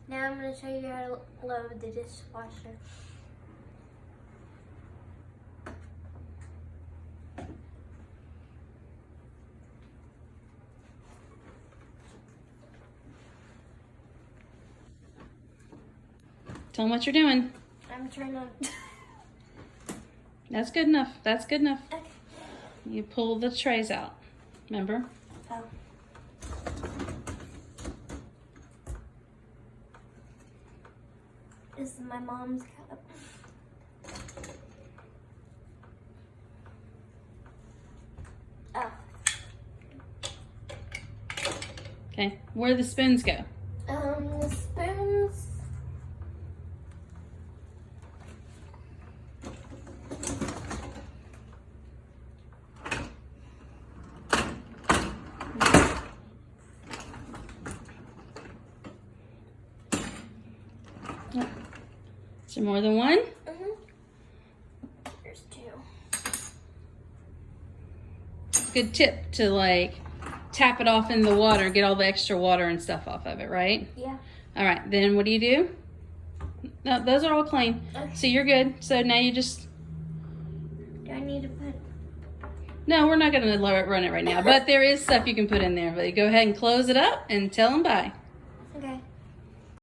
Now I'm going to show you how to load the dishwasher. Tell them what you're doing. I'm turning on. That's good enough. That's good enough. Okay. You pull the trays out. Remember? Oh. This is my mom's cup. Oh. Okay. Where do the spoons go? The spoons. Is there more than one? There's two. It's a good tip to like tap it off in the water, get all the extra water and stuff off of it, right? Yeah. All right, then what do you do? No, those are all clean. Okay. So you're good. So now you just... Do I need to put... No, we're not going to run it right now, but there is stuff you can put in there. But go ahead and close it up and tell them bye.